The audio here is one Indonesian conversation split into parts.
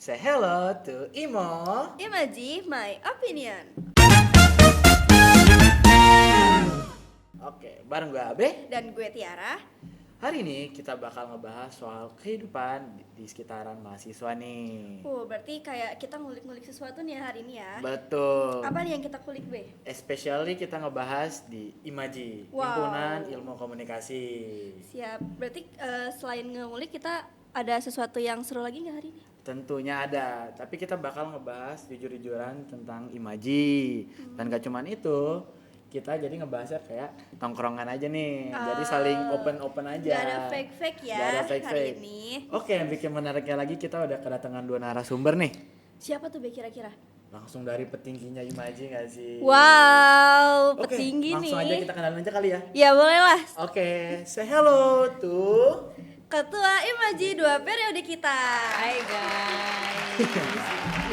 Say hello to Imo. Imaji, my opinion. Oke, bareng gue Abe. Dan gue Tiara. Hari ini kita bakal ngebahas soal kehidupan di sekitaran mahasiswa nih. Berarti kayak kita ngulik-ngulik sesuatu nih hari ini ya. Betul. Apa nih yang kita kulik, Be? Especially kita ngebahas di Imaji, Wow. Himpunan Ilmu Komunikasi. Siap. Berarti selain ngulik kita ada sesuatu yang seru lagi nggak hari ini? Tentunya ada, tapi kita bakal ngebahas jujur-jujuran tentang Imaji. Dan gak cuman itu, kita jadi ngebahasnya kayak tongkrongan aja nih. Jadi saling open-open aja. Gak ada fake-fake ya Gak ada fake-fake. hari ini. Oke, yang bikin menariknya lagi kita udah kedatangan 2 narasumber nih. Siapa tuh, Be, kira-kira? Langsung dari petingginya Imaji gak sih? Wow, Oke, petinggi nih. langsung aja kita kenalin aja kali ya. Ya boleh lah. Oke, say hello to Ketua Imaji 2 periode kita. Hai guys.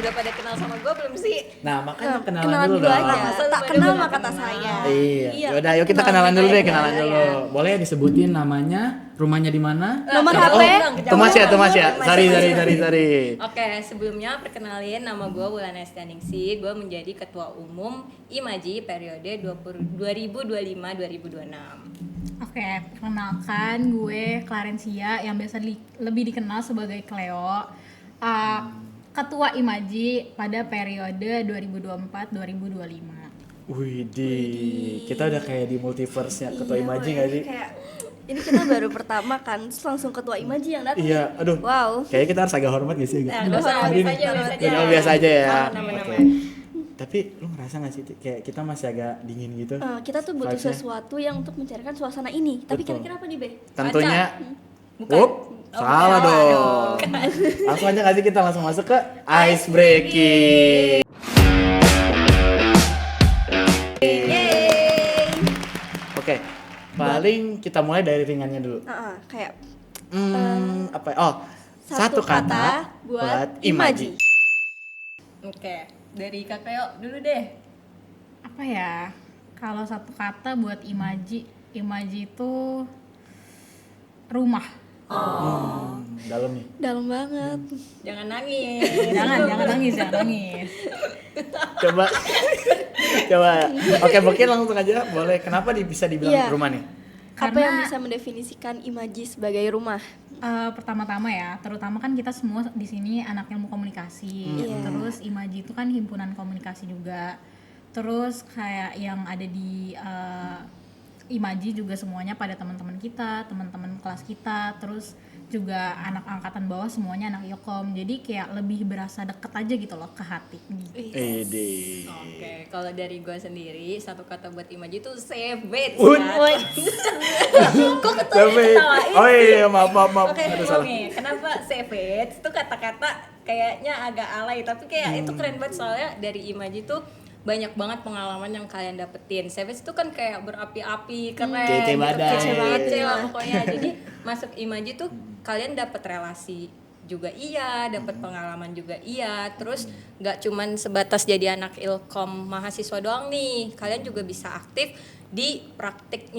Udah pada kenal sama gue belum sih? Nah, makanya kenalan dulu aja. dong. Masa lu Tak pada kenal belum mah kata kenal? saya. Iya. Yaudah, yuk kita kenalan dulu deh, kenalan dulu. Boleh disebutin namanya, rumahnya di mana? Nomor Oh, HP? Tomas ya. Sorry. Oke, sebelumnya perkenalin nama gue Wulan Estianingsih. Gue menjadi Ketua Umum Imaji periode 2025-2026. Oke, perkenalkan gue Clarencia yang biasa lebih dikenal sebagai Cleo, Ketua Imaji pada periode 2024-2025. Widih, kita udah kayak di multiverse-nya Ketua Imaji gak sih? Kayak ini kita baru pertama kan, terus langsung Ketua Imaji yang datang. Iya, aduh. Wow. Kayaknya kita harus agak hormat gak sih? Nah, biasa aja. Biasa aja ya. Aman. Oke. Tapi lu ngerasa gak sih kayak kita masih agak dingin gitu? Kita tuh butuh Vibes-nya? sesuatu yang untuk mencairkan suasana ini. Tapi Betul. kira-kira apa nih, Be? Tentunya Bukan. salah dong. Langsung aja gak sih kita langsung masuk ke ice breaking. Yeay. Oke, paling kita mulai dari ringannya dulu. Kayak Apa? Oh, satu kata buat Imaji. Oke, dari Kak Cleo dulu deh. Apa ya? Kalau satu kata buat Imaji itu rumah. Dalam nih. dalam banget. Jangan nangis. Jangan nangis. Coba. Oke, mungkin langsung aja boleh. Kenapa bisa dibilang Iya. rumah nih? Apa Karena- yang bisa mendefinisikan Imaji sebagai rumah? Pertama-tama ya, terutama kan kita semua di sini anak ilmu komunikasi. Iya. Terus Imaji itu kan himpunan komunikasi juga. Terus kayak yang ada di Imaji juga semuanya pada teman-teman kita, teman-teman kelas kita, terus juga anak angkatan bawah semuanya anak Ilkom. Jadi kayak lebih berasa deket aja gitu loh ke hati. Ede. Oke, kalau dari gue sendiri satu kata buat Imaji itu savage. Ud. Ya. Kok Savage. ketawain? Oh iya, maaf. Oke, Aduh, salah. kenapa savage itu kata-kata kayaknya agak alay, tapi kayak itu keren banget soalnya dari Imaji tuh banyak banget pengalaman yang kalian dapetin. Savage itu kan kayak berapi-api, keren, Kece badai. kece banget lah pokoknya. Jadi masuk Imaji tuh kalian dapet relasi juga iya, dapet pengalaman juga iya. Terus nggak cuman sebatas jadi anak ilkom mahasiswa doang nih, kalian juga bisa aktif di praktik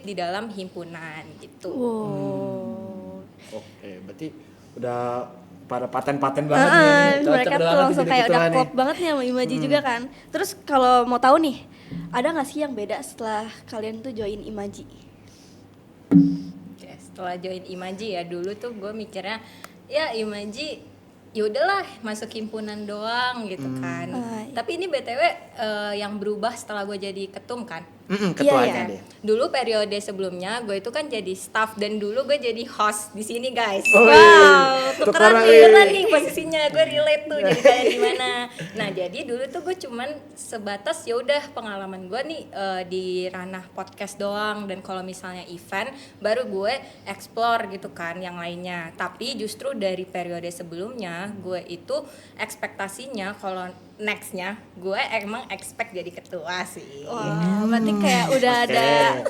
di dalam himpunan gitu. Wow. Oke, berarti udah pada paten-paten banget nih. Cocok Mereka tuh banget langsung jadi kayak ketua udah nih. klop banget nih sama Imaji juga kan. Terus kalau mau tahu nih, ada nggak sih yang beda setelah kalian tuh join Imaji? Oke, setelah join Imaji ya dulu tuh gue mikirnya ya Imaji ya udahlah masuk himpunan doang gitu kan. Tapi ini BTW yang berubah setelah gue jadi ketum kan. Ketuanya Iya. deh. Dulu periode sebelumnya gue itu kan jadi staff dan dulu gue jadi host di sini guys. Oh, Wow, tukeran Tukeran nih posisinya, gue relate tuh jadi kalian gimana. Nah jadi dulu tuh gue cuman sebatas ya udah pengalaman gue nih di ranah podcast doang, dan kalau misalnya event baru gue explore gitu kan yang lainnya. Tapi justru dari periode sebelumnya gue itu ekspektasinya kalau nextnya gue emang expect jadi ketua sih. Wah, berarti kayak udah ada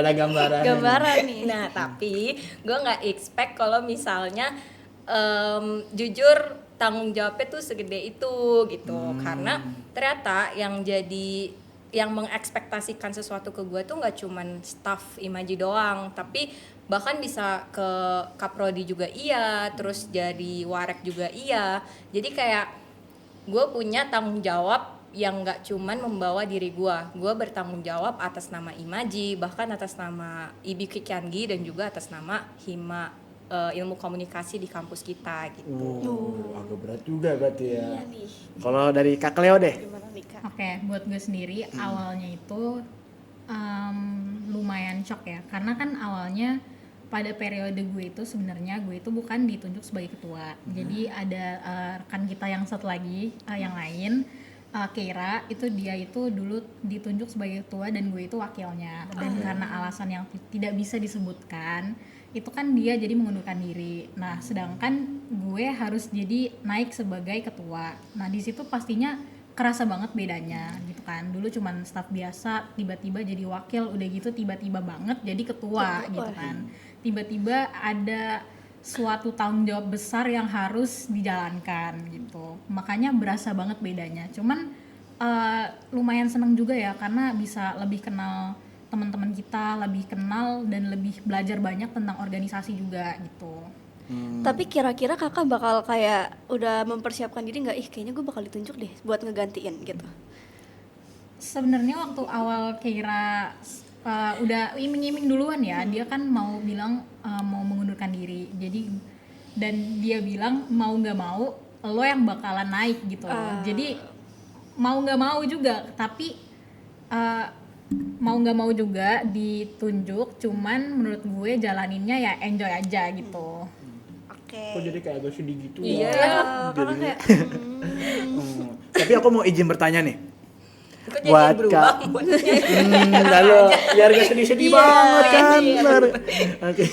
gambaran. nih. Nah tapi gue nggak expect kalau misalnya jujur tanggung jawabnya tuh segede itu gitu. Karena ternyata yang mengekspektasikan sesuatu ke gue tuh nggak cuman staff Imaji doang, tapi bahkan bisa ke kaprodi juga iya, terus jadi warek juga iya. Jadi kayak gue punya tanggung jawab yang nggak cuman membawa diri gue bertanggung jawab atas nama Imaji, bahkan atas nama IBI Kikyanggi dan juga atas nama Hima ilmu komunikasi di kampus kita gitu. Agak berat juga berarti ya. Iya nih. Kalau dari Kak Cleo deh. Gimana nih Kak? Oke, buat gue sendiri awalnya itu lumayan shock ya, karena kan awalnya pada periode gue itu sebenarnya gue itu bukan ditunjuk sebagai ketua. Jadi ada rekan kita yang satu lagi yang lain, Keira, itu dia itu dulu ditunjuk sebagai ketua dan gue itu wakilnya. Dan karena alasan yang tidak bisa disebutkan, itu kan dia jadi mengundurkan diri. Nah, sedangkan gue harus jadi naik sebagai ketua. Nah, di situ pastinya kerasa banget bedanya gitu kan. Dulu cuman staf biasa, tiba-tiba jadi wakil, udah gitu tiba-tiba banget jadi ketua gitu kan. Tiba-tiba ada suatu tanggung jawab besar yang harus dijalankan gitu. Makanya berasa banget bedanya. Cuman lumayan seneng juga ya, karena bisa lebih kenal teman-teman kita, lebih kenal dan lebih belajar banyak tentang organisasi juga gitu. Tapi kira-kira kakak bakal kayak udah mempersiapkan diri nggak? Kayaknya gue bakal ditunjuk deh buat ngegantiin gitu. Sebenarnya waktu awal Keira udah iming-iming duluan ya, dia kan mau bilang mau mengundurkan diri. Jadi dan dia bilang mau nggak mau lo yang bakalan naik gitu. Jadi mau nggak mau juga, tapi mau nggak mau juga ditunjuk. Cuman menurut gue jalaninnya ya enjoy aja gitu. Oke. Kok jadi kayak agak sedih gitu Iya. ya? Karena kayak Tapi aku mau izin bertanya nih. Kok jadi Buat berubah Kak. moodnya? Lalu biar gak sedih-sedih Iya, banget kan. iya. Oke.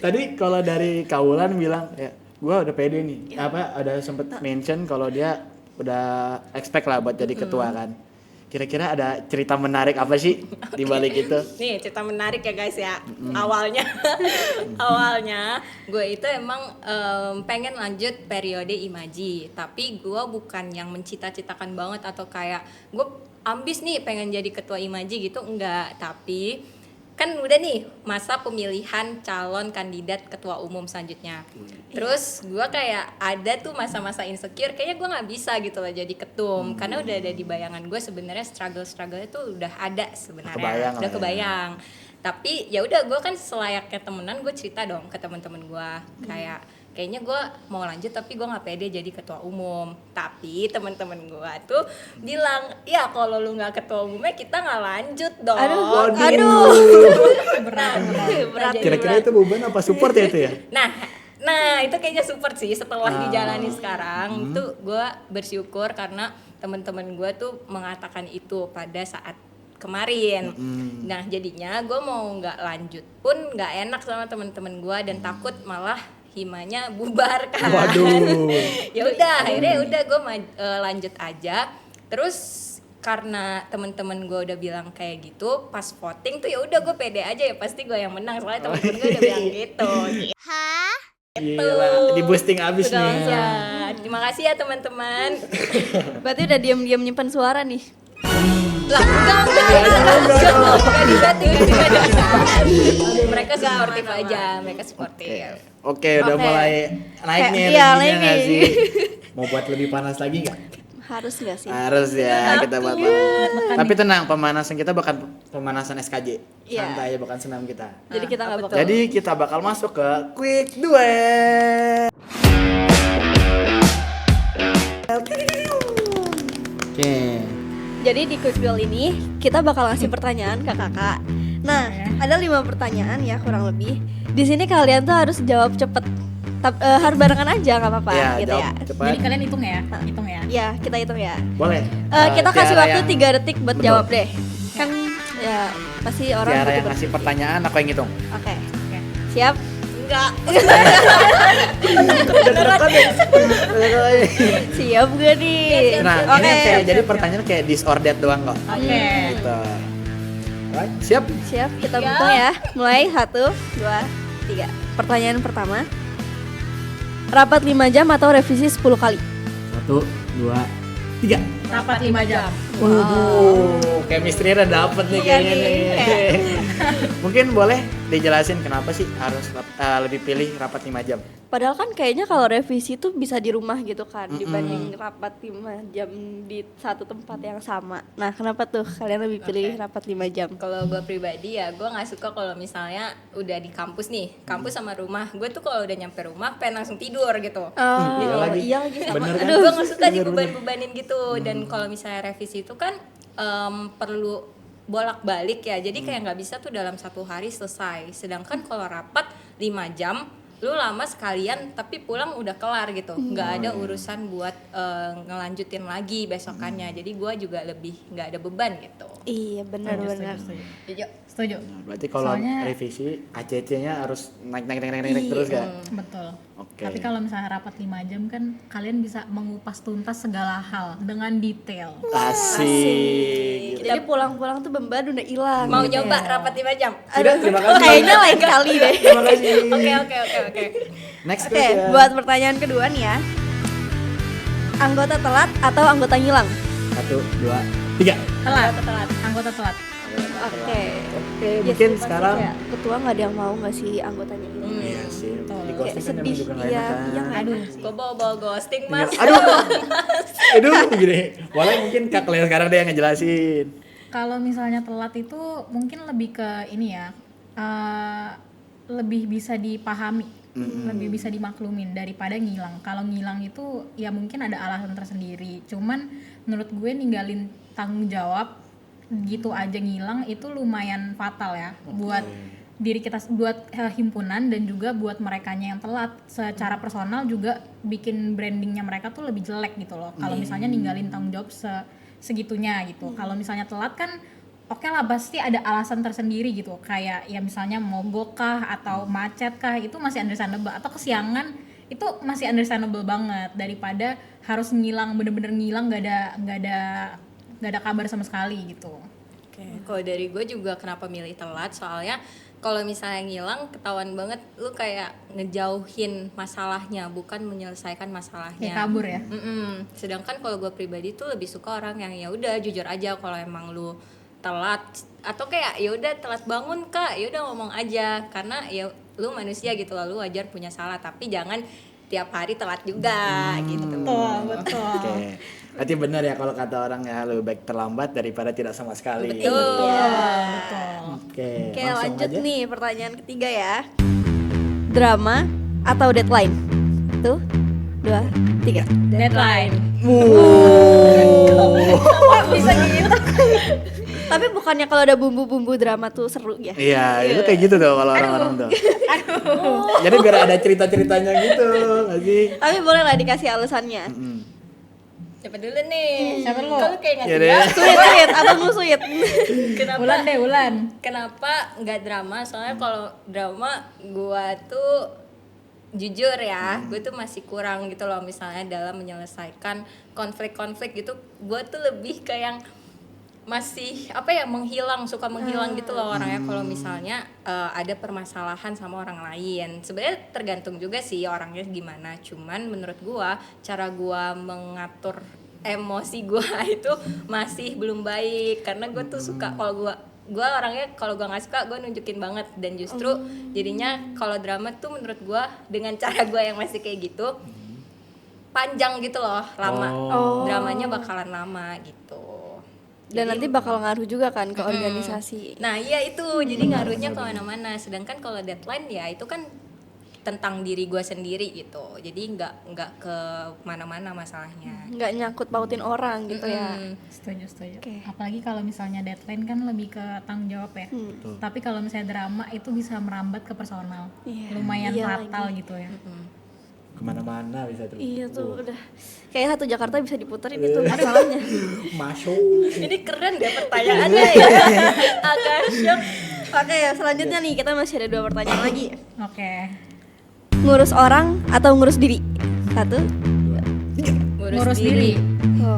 Tadi kalau dari Kaulan bilang ya, gua udah pede nih. Apa ada sempet mention kalau dia udah expect lah buat jadi ketua kan. Kira-kira ada cerita menarik apa sih di balik itu? Nih cerita menarik ya guys ya. Awalnya gue itu emang pengen lanjut periode Imaji, tapi gue bukan yang mencita-citakan banget atau kayak gue ambis nih pengen jadi ketua Imaji gitu, enggak. Tapi kan udah nih masa pemilihan calon kandidat ketua umum selanjutnya. Terus gue kayak ada tuh masa-masa insecure, kayaknya gue nggak bisa gitu loh jadi ketum, karena udah ada di bayangan gue sebenarnya struggle itu udah ada sebenarnya, Kebayang lah udah ya. kebayang. Tapi ya udah gue kan selayaknya temenan, gue cerita dong ke teman-teman gue kayak kayaknya gue mau lanjut tapi gue nggak pede jadi ketua umum. Tapi teman-teman gue tuh bilang ya kalau lu nggak ketua umumnya kita nggak lanjut dong. aduh. berat. Jadi Kira-kira berat. itu beban apa support ya itu ya? Nah itu kayaknya support sih setelah dijalani sekarang. Itu gue bersyukur karena teman-teman gue tuh mengatakan itu pada saat kemarin. Nah jadinya gue mau nggak lanjut pun nggak enak sama teman-teman gue dan takut malah himanya bubar kan. Waduh. Ya udah akhirnya udah gue lanjut aja. Terus karena teman-teman gue udah bilang kayak gitu, pas voting tuh ya udah gue pede aja ya pasti gue yang menang, soalnya teman-teman gue udah bilang gitu. Gila, di boosting abis Udah nih. langsung. Terima kasih ya teman-teman. Berarti udah diam-diam nyimpan suara nih. Lah enggak diganti. Mereka suportif aja, mereka suportif. Oke, udah Oke. mulai naik nih Iya, energinya naik nggak nih. sih? Mau buat lebih panas lagi nggak? Harus nggak sih? Harus ya, kita buat panas. Tapi tenang, pemanasan kita bukan pemanasan SKJ. Iya. Santai, bukan senam kita. Jadi kita nggak bakal. Jadi kita bakal masuk ke quick duet. Oke. Jadi di quick duel ini kita bakal ngasih pertanyaan ke kakak. Nah, ada 5 pertanyaan ya kurang lebih. Di sini kalian tuh harus jawab cepet. Harus barengan aja nggak apa-apa Ya, gitu ya. jawab cepat. Jadi kalian hitung ya, hitung ya. Ya, kita hitung ya. Boleh. Kita kasih Tiara waktu yang- 3 detik buat Betul. jawab deh. Kan ya pasti orang Tiara butuh yang ngasih berpikir. pertanyaan, aku yang ngitung. Oke. Oke. Siap? Enggak. Siap gak nih? Nah, Oke. ini kayak jadi pertanyaan kayak this or that doang kok. Oke. Gitu. Right, siap? Siap, kita hitung ya. Mulai 1, 2, 3. Pertanyaan pertama. Rapat 5 jam atau revisi 10 kali? 1, 2, 3. Rapat 5 jam. Waduh, chemistry-nya udah dapet nih kayaknya nih. Mungkin boleh dijelasin kenapa sih harus lebih pilih rapat 5 jam. Padahal kan kayaknya kalau revisi tuh bisa di rumah gitu kan, dibanding rapat 5 jam di satu tempat yang sama. Nah, kenapa tuh kalian lebih pilih rapat 5 jam? Kalau gue pribadi ya, gue nggak suka kalau misalnya udah di kampus nih, kampus sama rumah. Gue tuh kalau udah nyampe rumah pengen langsung tidur gitu. Iya lagi. Iya lagi sama. Bener kan? Gue nggak suka Bener, dibeban-bebanin gitu. Dan kalau misalnya revisi itu kan perlu bolak-balik ya. Jadi kayak nggak bisa tuh dalam 1 hari selesai. Sedangkan kalau rapat 5 jam, lu lama sekalian tapi pulang udah kelar gitu, nggak ada urusan buat ngelanjutin lagi besokannya. Jadi gue juga lebih nggak ada beban gitu. Iya, benar-benar. Setuju. Nah, berarti kalau Soalnya- revisi ACC-nya harus naik terus kan? Betul. Oke. Tapi kalau misalnya rapat 5 jam kan kalian bisa mengupas tuntas segala hal dengan detail. Asik. Jadi pulang-pulang tuh beban udah hilang. Mau gitu nyoba ya. rapat 5 jam? Udah, terima kasih. Kayaknya lain kali deh. Terima kasih. Oke. Next Oke, question. buat pertanyaan kedua nih ya. Anggota telat atau anggota ngilang? 1, 2, 3. Telat. Anggota telat. Oke. Oke, Ya mungkin sih, pasti sekarang kayak ketua nggak ada yang mau nggak sih anggotanya hilang? iya sih. Di Kayak ghosting kan emang sedih, juga nggak iya, enak kan. iya nggak Aduh. enak sih. Gue bawa ghosting mas. Aduh gini. Boleh mungkin Kak Lea sekarang dia yang ngejelasin. Kalau misalnya telat itu mungkin lebih ke ini ya, lebih bisa dipahami, lebih bisa dimaklumin daripada ngilang. Kalau ngilang itu ya mungkin ada alasan tersendiri. Cuman menurut gue ninggalin tanggung jawab gitu aja ngilang itu lumayan fatal ya buat diri kita, buat himpunan dan juga buat merekanya yang telat. Secara personal juga bikin brandingnya mereka tuh lebih jelek gitu loh. Kalau misalnya ninggalin tanggung jawab segitunya gitu. Kalau misalnya telat kan oke lah, pasti ada alasan tersendiri gitu, kayak ya misalnya mogok kah atau macet kah, itu masih understandable, atau kesiangan itu masih understandable banget daripada harus ngilang, bener-bener ngilang nggak ada kabar sama sekali gitu. Oke, kalau dari gue juga kenapa milih telat, soalnya kalau misalnya ngilang ketahuan banget lu kayak ngejauhin masalahnya, bukan menyelesaikan masalahnya. Kayak kabur ya. Sedangkan kalau gue pribadi tuh lebih suka orang yang ya udah jujur aja kalau emang lu telat, atau kayak ya udah telat bangun kak, ya udah ngomong aja, karena ya lu manusia gitu, lalu wajar punya salah, tapi jangan tiap hari telat juga gitu. Betul. Oke. Berarti benar ya kalau kata orang ya lebih baik terlambat daripada tidak sama sekali. Betul. Oke. Oke, langsung lanjut aja. nih pertanyaan ketiga ya. Drama atau deadline? 1, 2, 3. Deadline. Kok bisa gitu? Tapi bukannya kalau ada bumbu-bumbu drama tuh seru ya? Iya, itu kayak gitu tuh kalau orang-orang tuh. Jadi biar ada cerita-ceritanya gitu, nggak sih? Tapi boleh lah dikasih alasannya. Siapa dulu nih? Siapa lu? Kalau kayak ngasih Ya deh. jawab. Sweet, abang lu sweet. Kenapa? Ulan. Kenapa nggak drama? Soalnya kalau drama gua tuh jujur ya, gue tuh masih kurang gitu loh, misalnya dalam menyelesaikan konflik-konflik gitu. Gue tuh lebih kayak yang masih apa ya, suka menghilang gitu loh orangnya. Kalau misalnya ada permasalahan sama orang lain, sebenarnya tergantung juga sih orangnya gimana. Cuman menurut gua cara gua mengatur emosi gua itu masih belum baik, karena gua tuh suka kalau gua orangnya kalau gua nggak suka gua nunjukin banget, dan justru jadinya kalau drama tuh menurut gua dengan cara gua yang masih kayak gitu panjang gitu loh, lama. Dramanya bakalan lama gitu. Dan nanti bakal ngaruh juga kan ke organisasi. Nah iya itu, jadi ngaruhnya kemana-mana. Sedangkan kalau deadline ya itu kan tentang diri gue sendiri gitu, jadi nggak ke mana-mana masalahnya. Nggak nyangkut pautin orang gitu ya. Setuju. Oke. Apalagi kalau misalnya deadline kan lebih ke tanggung jawab ya. Tapi kalau misalnya drama itu bisa merambat ke personal. Iya. Lumayan Iya fatal gitu ya. Kemana-mana bisa terus. Iya tuh udah kayak satu Jakarta bisa diputerin itu masalahnya. Masuk. Ini keren deh pertanyaannya ya, agak shock. Oke, selanjutnya nih kita masih ada 2 pertanyaan lagi. Oke. Ngurus orang atau ngurus diri? 1, 2. Ngurus diri. Oh.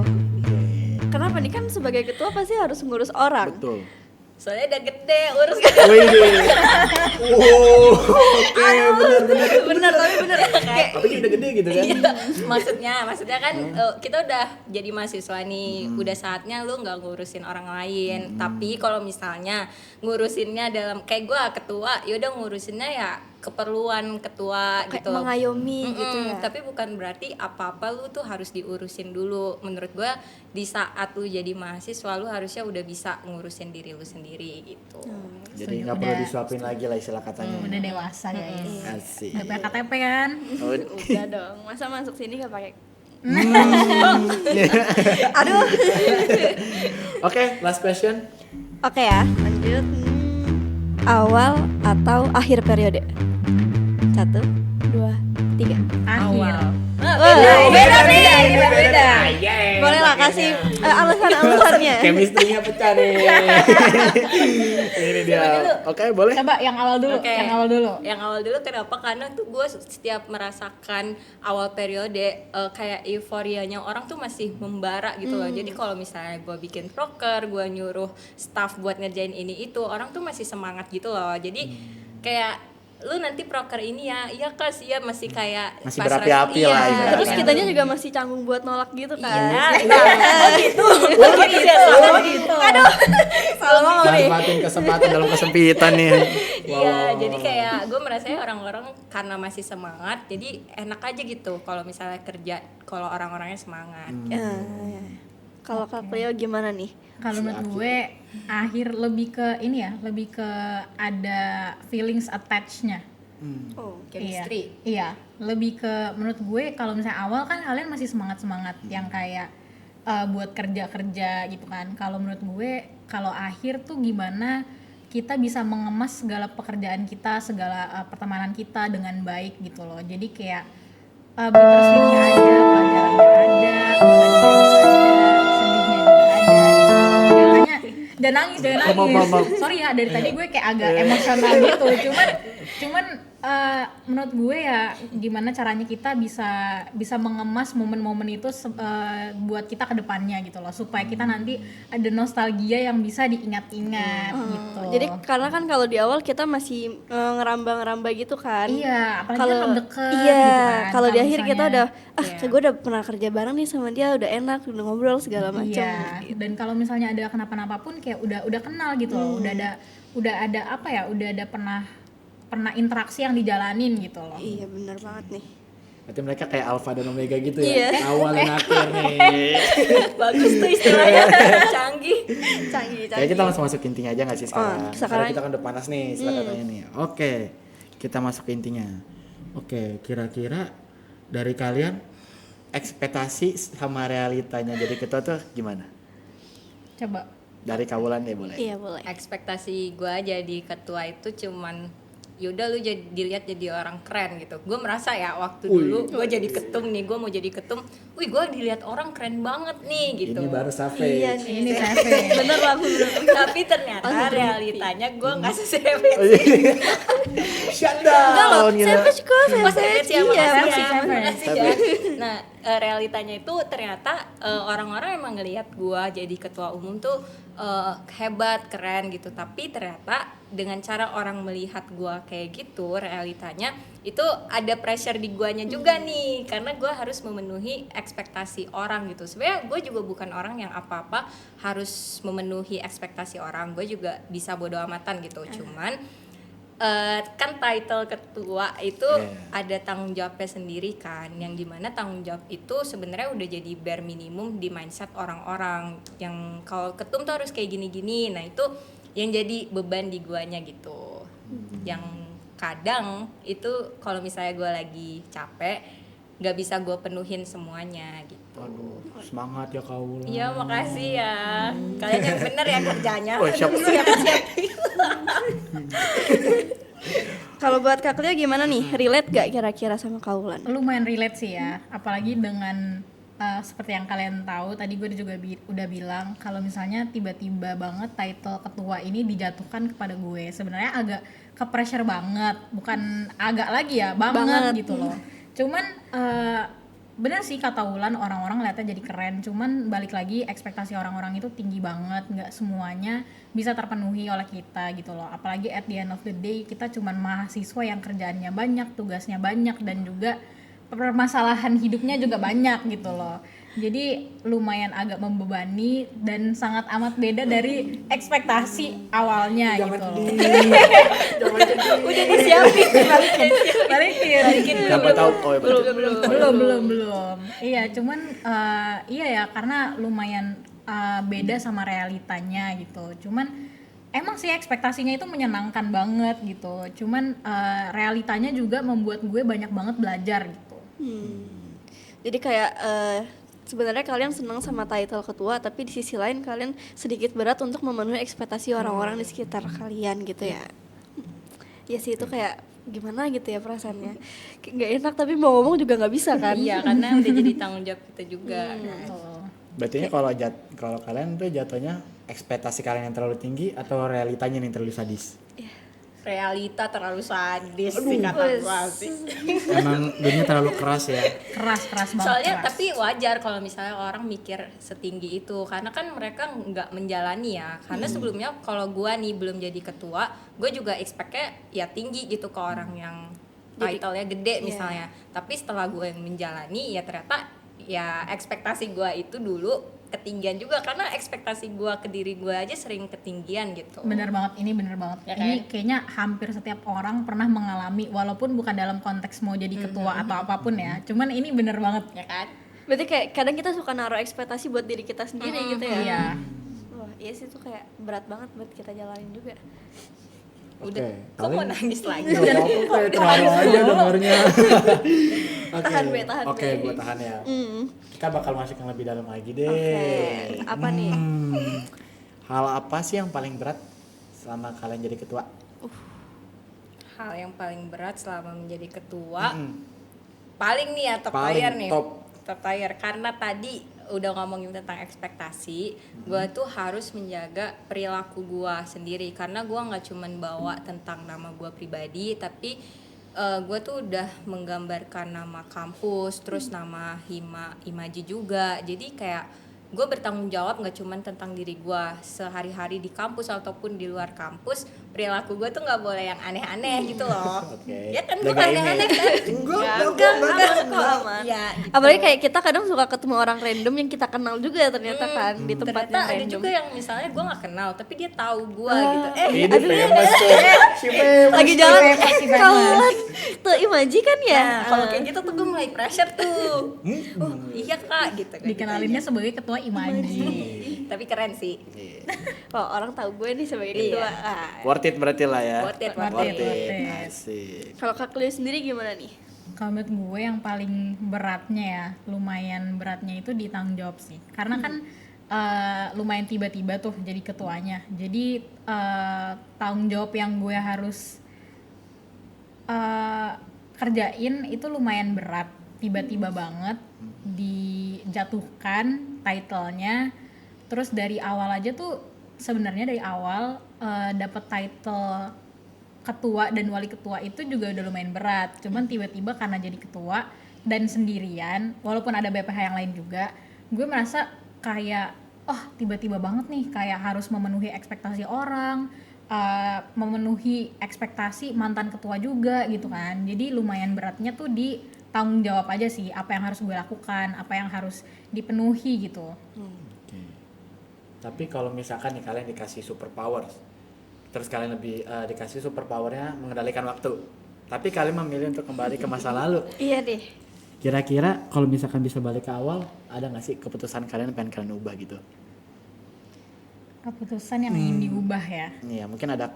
Kenapa nih, kan sebagai ketua pasti harus ngurus orang. Betul. soalnya udah gede urus. Wih, oke, benar. Bener tapi bener. Kayak Tapi udah gede gitu kan? Iya, maksudnya kan kita udah jadi mahasiswa nih, udah saatnya lu nggak ngurusin orang lain. Tapi kalau misalnya ngurusinnya dalam kayak gue ketua, yaudah ngurusinnya ya keperluan ketua kayak gitu. mengayomi gitu ya. Tapi bukan berarti apa-apa lu tuh harus diurusin dulu. Menurut gue di saat lu jadi mahasiswa lu harusnya udah bisa ngurusin diri lu sendiri gitu. Jadi Setuju, nggak perlu udah. disuapin lagi lah istilah katanya. Udah dewasa guys. Asik. Udah punya KTP kan? Oh, Udah dong, masa masuk sini gak pakai. Aduh. Oke, last question. Oke ya, lanjut. Awal atau akhir periode? 1, 2, 3. Akhir. Beda nih. Beda. Boleh lah kasih alasan-alasannya. Chemistry-nya pecah nih. Ini dia. Oke, boleh. Coba yang awal dulu, Oke. yang awal dulu. Yang awal dulu kenapa? Karena tuh gue setiap merasakan awal periode kayak euforianya orang tuh masih membara gitu loh. Jadi kalau misalnya gue bikin proker, gue nyuruh staff buat ngerjain ini itu, orang tuh masih semangat gitu loh. Jadi kayak lu nanti proker ini ya, iya kas, iya masih kayak Masih pas berapi-api lah ibaratnya. Terus kitanya juga masih canggung buat nolak gitu kan. gitu. Sama gitu. Aduh. Salah nih. Manfaatin kesempatan dalam kesempitan nih. Iya, jadi kayak gue merasanya orang-orang karena masih semangat, jadi enak aja gitu kalau misalnya kerja, kalau orang-orangnya semangat. Ya. Kalau Kak Cleo gimana nih? Kalau menurut gue akhir lebih ke ini ya, lebih ke ada feelings attached-nya. Oh, Chemistry. Iya, lebih ke menurut gue kalau misalnya awal kan kalian masih semangat-semangat yang kayak buat kerja-kerja gitu kan. Kalau menurut gue kalau akhir tuh gimana kita bisa mengemas segala pekerjaan kita, segala pertemanan kita dengan baik gitu loh. Jadi kayak bittersweet-nya ada, pelajarannya ada, sedihnya juga ada. Jangan nangis. Sorry ya, dari tadi gue kayak agak emosional gitu. Cuman menurut gue ya gimana caranya kita bisa mengemas momen-momen itu buat kita ke depannya gitu loh, supaya kita nanti ada nostalgia yang bisa diingat-ingat gitu. Jadi karena kan kalau di awal kita masih ngeramba-ngeramba gitu kan. Iya, apalagi Kalau kan deket iya, gitu kan. kalau di akhir kita misalnya- udah kayak gue udah pernah kerja bareng nih sama dia, udah enak, udah ngobrol segala macam. Iya, dan kalau misalnya ada kenapa-napa pun kayak udah kenal gitu loh, udah ada apa ya, udah ada pernah interaksi yang dijalanin gitu loh. Iya, benar banget nih. Berarti mereka kayak alpha dan omega gitu Iya. ya. Awal dan akhir nih. Bagus tuh istilahnya. Canggih. Canggih. Kayak kita langsung masuk intinya aja nggak sih sekarang? Oh, sekarang- Karena kita kan udah panas nih istilah katanya nih. Oke, kita masuk ke intinya. Oke, kira-kira dari kalian ekspektasi sama realitanya jadi ketua tuh gimana? Coba. Dari Kawulan deh boleh. Iya, boleh. Ekspektasi gue jadi ketua itu cuman yaudah lu jadi dilihat jadi orang keren gitu. Gue merasa ya waktu dulu gue jadi ketum nih, gue mau jadi ketum, wih gue dilihat orang keren banget nih gitu. Ini baru savage. Iya nih. Ini savage. Bener lah, bener. Tapi ternyata realitanya gue nggak sesavage. Shut Enggak loh, down gitu. savage kok, Mas savage. Savage ya, Iya, makasih ya, Savage. makasih ya. Nah, realitanya itu ternyata orang-orang emang ngelihat gua jadi ketua umum tuh hebat, keren gitu. Tapi ternyata dengan cara orang melihat gua kayak gitu, realitanya itu ada pressure di guanya juga nih, karena gua harus memenuhi ekspektasi orang gitu. Sebenarnya gua juga bukan orang yang apa-apa harus memenuhi ekspektasi orang. Gue juga bisa bodo amatan gitu. Cuman kan title ketua itu ada tanggung jawabnya sendiri kan, yang dimana tanggung jawab itu sebenarnya udah jadi bare minimum di mindset orang-orang yang kalau ketum tuh harus kayak gini-gini. Nah itu yang jadi beban di guanya gitu, yang kadang itu kalau misalnya gue lagi capek nggak bisa gue penuhin semuanya gitu. Aduh, semangat ya Kawulan. Iya makasih ya, kalian yang bener ya kerjanya. Oh, siap. Siap-siap. Kalau buat Kak Cleo gimana nih? Relate gak kira-kira sama Kawulan? Lumayan relate sih ya, apalagi dengan seperti yang kalian tahu tadi gue juga udah bilang kalau misalnya tiba-tiba banget title ketua ini dijatuhkan kepada gue, sebenarnya agak ke pressure banget, bukan agak lagi ya, banget gitu loh. Cuman bener sih kata Wulan, orang-orang lihatnya jadi keren, cuman balik lagi ekspektasi orang-orang itu tinggi banget, nggak semuanya bisa terpenuhi oleh kita gitu loh. Apalagi at the end of the day kita cuman mahasiswa yang kerjaannya banyak, tugasnya banyak, dan juga permasalahan hidupnya juga banyak gitu loh. Jadi lumayan agak membebani dan sangat amat beda dari ekspektasi awalnya gitu loh. Udah disiapin. Balikin. Siapa tahu? Oh, ya, Belum. Iya, cuman iya ya, karena lumayan beda sama realitanya gitu. Cuman emang sih ekspektasinya itu menyenangkan banget gitu. Cuman realitanya juga membuat gue banyak banget belajar gitu. Jadi kayak sebenarnya kalian senang sama title ketua, tapi di sisi lain kalian sedikit berat untuk memenuhi ekspektasi orang-orang di sekitar kalian gitu ya. Ya sih, itu kayak gimana gitu ya perasaannya. Kayak nggak enak tapi mau ngomong juga nggak bisa kan. Iya, karena udah jadi tanggung jawab kita juga. Berarti kalau kalian tuh jatuhnya ekspektasi kalian yang terlalu tinggi atau realitanya yang terlalu sadis? Realita terlalu sadis sih kata gua sih. Emang dunia terlalu keras ya. Keras banget. Soalnya keras. tapi wajar kalau misalnya orang mikir setinggi itu, karena kan mereka nggak menjalani ya. Karena sebelumnya kalau gua nih belum jadi ketua, gue juga expect-nya ya tinggi gitu ke orang yang title-nya gede misalnya. Tapi setelah gue yang menjalani ya ternyata ya ekspektasi gua itu dulu ketinggian juga, karena ekspektasi gua ke diri gua aja sering ketinggian gitu. Bener banget. Ya Ini kan? kayaknya hampir setiap orang pernah mengalami, walaupun bukan dalam konteks mau jadi ketua atau apapun ya. Cuman ini bener banget. Ya kan? Berarti kayak kadang kita suka naruh ekspektasi buat diri kita sendiri gitu ya. Iya. Wah, iya sih, itu kayak berat banget buat kita jalanin juga. Udah. Oke, Kok mau kalian- nangis lagi? Nggak apa-apa, kayak terlalu aja dengarnya. Tahan, Be, tahan, Oke, Be. gue tahan ya. Kita bakal masuk yang lebih dalam lagi deh. Oke, apa nih? Hal apa sih yang paling berat selama kalian jadi ketua? Hal yang paling berat selama menjadi ketua, paling nih ya top tier nih. Top tier, karena tadi udah ngomongin tentang ekspektasi, gue tuh harus menjaga perilaku gue sendiri, karena gue nggak cuman bawa tentang nama gue pribadi, tapi gue tuh udah menggambarkan nama kampus, terus nama Imaji juga. Jadi kayak gue bertanggung jawab nggak cuman tentang diri gue sehari-hari di kampus ataupun di luar kampus. Perilaku gue tuh nggak boleh yang aneh-aneh gitu loh. Oke. Ya kan gue Jaga aneh-aneh image. kan? Enggak, kok aman. Ya, gitu. Apalagi kayak kita kadang suka ketemu orang random yang kita kenal juga ternyata kan di tempat ternyata yang ada random. juga yang misalnya gue nggak kenal tapi dia tahu gue gitu. Ini famous tuh. Si famous. Lagi jalan si famous. kawan tuh Imaji kan ya. Nah, kalau kayak gitu tuh gue mulai pressure tuh. Iya kak gitu kan. Dikenalinnya sebagai ketua Imaji. Tapi keren sih. Oh, orang tahu gue nih sebagai Iya. ketua. Ah. Worth it berarti lah ya. Worth it. Worth it. Asik. Kalau Kak Cleo sendiri gimana nih? Kalau menurut gue yang paling beratnya ya, lumayan beratnya itu di tanggung jawab sih. Karena kan lumayan tiba-tiba tuh jadi ketuanya. Jadi tanggung jawab yang gue harus kerjain itu lumayan berat. Tiba-tiba banget dijatuhkan title-nya. Terus dari awal aja tuh sebenarnya dari awal dapat title ketua dan wali ketua itu juga udah lumayan berat. Cuman tiba-tiba karena jadi ketua dan sendirian, walaupun ada BPH yang lain juga, gue merasa kayak tiba-tiba banget nih kayak harus memenuhi ekspektasi orang, memenuhi ekspektasi mantan ketua juga gitu kan. Jadi lumayan beratnya tuh di tanggung jawab aja sih, apa yang harus gue lakukan, apa yang harus dipenuhi gitu. Oke. Tapi kalau misalkan nih kalian dikasih superpower, terus kalian lebih dikasih superpowernya mengendalikan waktu, tapi kalian memilih untuk kembali ke masa lalu. Iya deh. Kira-kira kalau misalkan bisa balik ke awal, ada nggak sih keputusan kalian yang pengen kalian ubah gitu? Keputusan yang ingin diubah ya. Iya, mungkin ada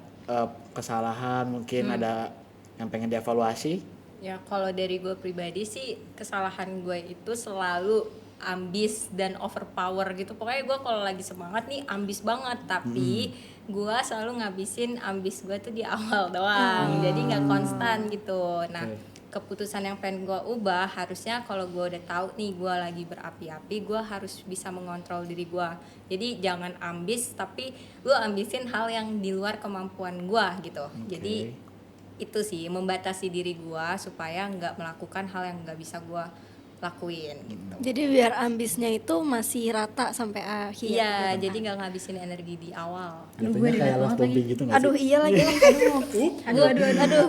kesalahan, mungkin ada yang pengen dievaluasi. Ya kalau dari gue pribadi sih, kesalahan gue itu selalu ambis dan overpower gitu. Pokoknya gue kalau lagi semangat nih ambis banget, tapi gue selalu ngabisin ambis gue tuh di awal doang. Jadi nggak konstan gitu. Nah, keputusan yang pengen gue ubah, harusnya kalau gue udah tahu nih gue lagi berapi-api, gue harus bisa mengontrol diri gue. Jadi jangan ambis, tapi lu ambisin hal yang di luar kemampuan gue gitu. Jadi itu sih, membatasi diri gue supaya nggak melakukan hal yang nggak bisa gue lakuin gitu. Jadi biar ambisnya itu masih rata sampai akhir. Iya, jadi nggak ngabisin energi di awal. Aduh, gue Jatuhnya kayak relate love banget lagi. bombing gitu nggak sih? Aduh iya lagi. Aduh.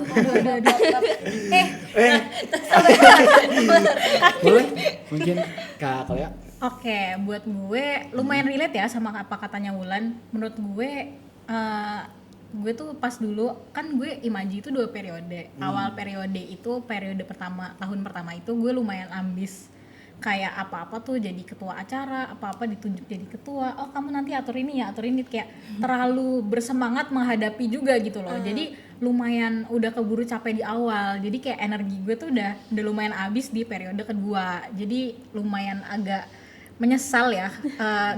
Boleh? Mungkin Kak Clea? Oke, buat gue lumayan relate ya sama apa katanya Wulan. Menurut gue tuh pas dulu kan gue Imaji itu 2 periode. Awal periode itu periode pertama, tahun pertama itu gue lumayan ambis. Kayak apa-apa tuh jadi ketua acara, apa-apa ditunjuk jadi ketua. Oh, kamu nanti atur ini ya, atur ini, kayak terlalu bersemangat menghadapi juga gitu loh. Jadi lumayan udah keburu capek di awal. Jadi kayak energi gue tuh udah lumayan habis di periode kedua. Jadi lumayan agak menyesal ya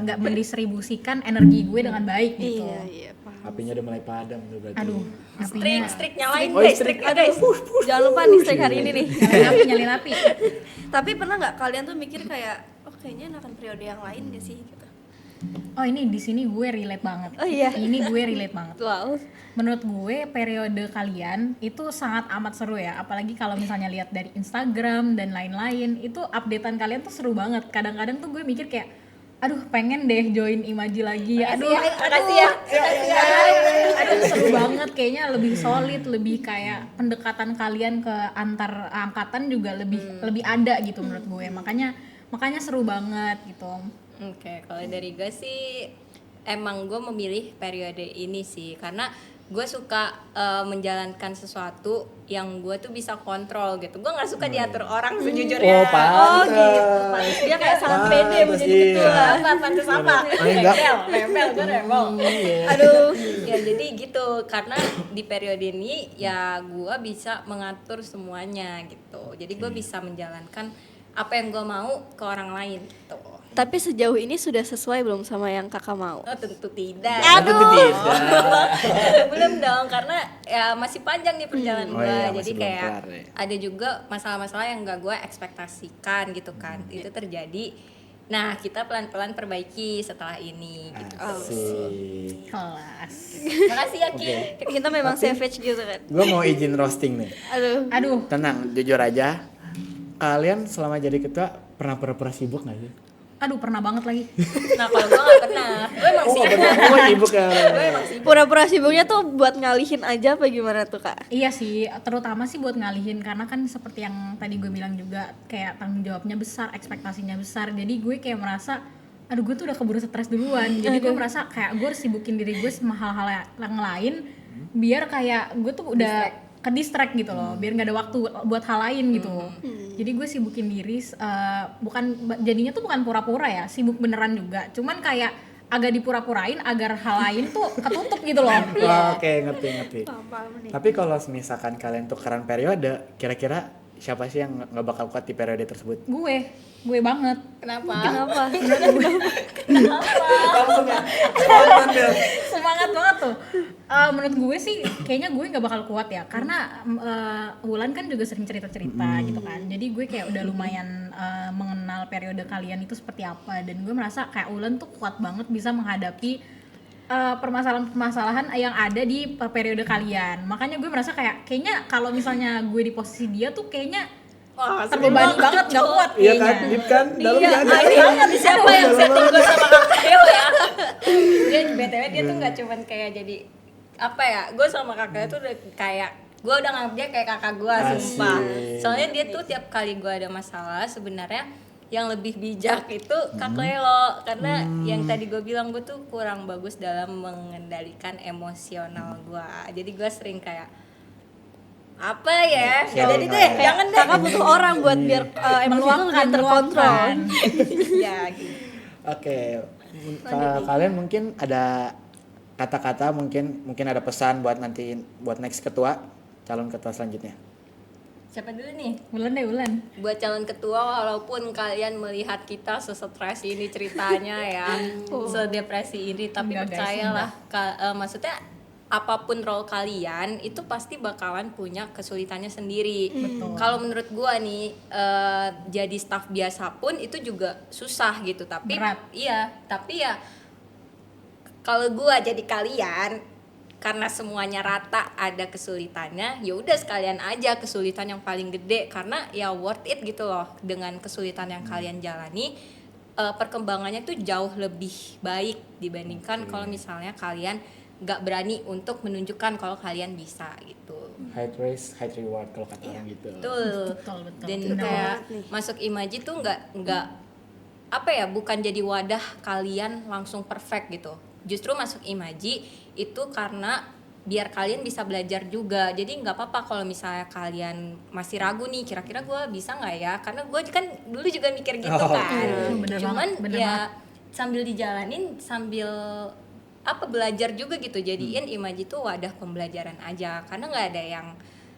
nggak mendistribusikan energi gue dengan baik gitu. Iya, paham. HP-nya udah mulai padam tuh berarti. Aduh, Strik nyalain Oh, guys, strik. strik guys. Jangan lupa nih strike hari ini nih. nyalin api. Tapi pernah nggak kalian tuh mikir kayak, oh kayaknya enakan periode yang lain gak sih gitu? Oh, ini di sini gue relate banget. Oh iya. Ini gue relate banget. Wow. Menurut gue periode kalian itu sangat amat seru ya, apalagi kalau misalnya lihat dari Instagram dan lain-lain, itu updatean kalian tuh seru banget. Kadang-kadang tuh gue mikir kayak, aduh pengen deh join Imaji lagi. Makasih ya. Aduh seru banget, kayaknya lebih solid, lebih kayak pendekatan kalian ke antar angkatan juga lebih ada gitu menurut gue. Makanya seru banget gitu. Oke, kalau dari gue sih emang gue memilih periode ini sih karena gue suka menjalankan sesuatu yang gue tuh bisa kontrol gitu. Gue nggak suka diatur orang sejujurnya. Oh, pantes. Gitu. Dia kayak sangat pede Pantes, menjadi iya. ketua. Apa pantes apa? enggak. Rebel, gue rebel. Aduh. Ya jadi gitu karena di periode ini ya gue bisa mengatur semuanya gitu. Jadi gue bisa menjalankan apa yang gue mau ke orang lain gitu. Tapi sejauh ini sudah sesuai belum sama yang kakak mau? Oh, tentu tidak. Tentu tidak. Belum dong karena ya masih panjang nih perjalanan Oh gue. iya, Jadi masih belum kayak kelar ya. ada juga masalah-masalah yang gak gue ekspektasikan gitu kan. Itu terjadi. Nah, kita pelan-pelan perbaiki setelah ini gitu. Asik. Kelas. Makasih ya Ki. Kita memang savage gitu kan. Gue mau izin roasting nih. Aduh, Tenang, jujur aja. Kalian selama jadi ketua pernah pura-pura sibuk gak sih? pernah banget lagi. Nah, kalau gue gak pernah. Gue emang sibuk. Oh, sibuk ya. Gue emang sibuk. Pura-pura sibuknya tuh buat ngalihin aja apa gimana tuh kak? Iya sih, terutama sih buat ngalihin karena kan seperti yang tadi gue bilang juga kayak tanggung jawabnya besar, ekspektasinya besar. Jadi gue kayak merasa aduh gue tuh udah keburu stres duluan. Jadi gue merasa kayak gue harus sibukin diri gue sama hal-hal yang lain biar kayak gue tuh udah ke distract gitu loh, biar nggak ada waktu buat hal lain gitu. Jadi gue sibukin diri, jadinya tuh bukan pura-pura ya, sibuk beneran juga. Cuman kayak agak dipura-purain agar hal lain tuh ketutup gitu loh. Oh, oke, ngerti. Paham nih. Tapi kalau misalkan kalian tukeran periode, kira-kira siapa sih yang nggak bakal kuat di periode tersebut? Gue banget. Kenapa? Langsung ya. Spontan ya. Semangat banget tuh. Menurut gue sih kayaknya gue nggak bakal kuat ya karena Wulan kan juga sering cerita-cerita gitu kan. Jadi gue kayak udah lumayan mengenal periode kalian itu seperti apa dan gue merasa kayak Wulan tuh kuat banget bisa menghadapi permasalahan-permasalahan yang ada di periode kalian. Makanya gue merasa kayaknya kalau misalnya gue di posisi dia tuh kayaknya Wah, terbebani banget, nggak kuat Iya kayaknya. kan, Deep kan, dalam Iya, kan. ini siapa yang setting gue sama Kak Deo ya? Dia BTW dia tuh nggak cuman kayak jadi apa ya? Gue sama kakaknya tuh udah kayak gue udah nganggap dia kayak kakak gue sumpah. Soalnya dia tuh tiap kali gue ada masalah sebenarnya yang lebih bijak itu Kak Lelo karena yang tadi gue bilang gue tuh kurang bagus dalam mengendalikan emosional gue. Jadi gue sering kayak apa ya? Ya, Jadi deh, jangan deh. Kakak butuh orang buat biar emosi itu lebih terkontrol. Ya gitu. Oke, kalian mungkin ada kata-kata, mungkin ada pesan buat next ketua, calon ketua selanjutnya. Siapa dulu nih? Wulan. Buat calon ketua, walaupun kalian melihat kita sesetres ini ceritanya ya, sedepresi ini, tapi Enggak, guys, percayalah, maksudnya apapun role kalian itu pasti bakalan punya kesulitannya sendiri. Kalau menurut gua nih, jadi staff biasa pun itu juga susah gitu, tapi Berat. iya, tapi ya kalau gua jadi kalian karena semuanya rata ada kesulitannya, ya udah sekalian aja kesulitan yang paling gede, karena ya worth it gitu loh. Dengan kesulitan yang kalian jalani, perkembangannya tuh jauh lebih baik dibandingkan kalau misalnya kalian nggak berani untuk menunjukkan kalau kalian bisa gitu. High risk, high reward kalau kata orang gitu. Betul. Betul. Dan Benar. kayak masuk Imaji tuh nggak apa ya, bukan jadi wadah kalian langsung perfect gitu. Justru masuk Imaji itu karena biar kalian bisa belajar juga. Jadi nggak apa-apa kalau misalnya kalian masih ragu nih, kira-kira gue bisa nggak ya? Karena gue kan dulu juga mikir gitu kan. Bener Cuman banget, bener ya banget. sambil dijalanin, sambil belajar juga gitu. Jadiin Imaji tuh wadah pembelajaran aja. Karena nggak ada yang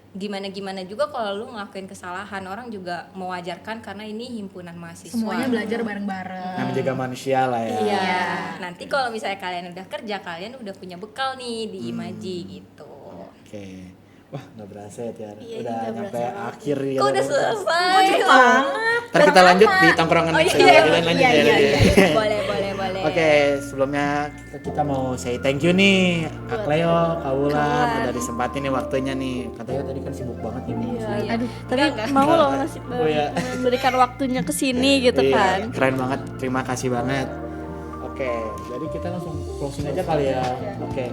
gimana-gimana juga kalau lu ngelakuin kesalahan, orang juga mewajarkan karena ini himpunan mahasiswa. Semuanya belajar bareng-bareng. Nah, menjaga manusia lah ya. Iya. Nanti kalau misalnya kalian udah kerja, kalian udah punya bekal nih di Imaji gitu. Oke. Wah, nggak berasa ya Tiara. Iya, Udah nggak nyampe berasa. akhir ya. Kok udah selesai? Ntar kita lanjut di tongkrongan Oh next iya, ya. Kita lanjut ya. boleh. Oke, sebelumnya kita mau say thank you nih Kak Cleo, Kak Wulan, udah disempatin nih waktunya nih. Katanya tadi kan sibuk banget ini. Iya. Aduh, Tapi mau loh ngasih Oh, iya. memberikan waktunya ke sini gitu kan. Keren banget, terima kasih banget. Oke, jadi kita langsung closing aja kali ya. Oke,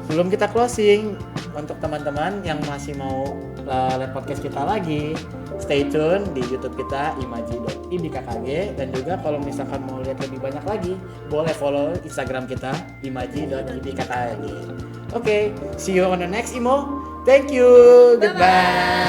sebelum kita closing, untuk teman-teman yang masih mau lihat podcast kita lagi, stay tune di YouTube kita imaji.ibkkg, dan juga kalau misalkan mau lihat lebih banyak lagi, boleh follow Instagram kita imaji.ibkkg. Oke, see you on the next Imo. Thank you. Goodbye.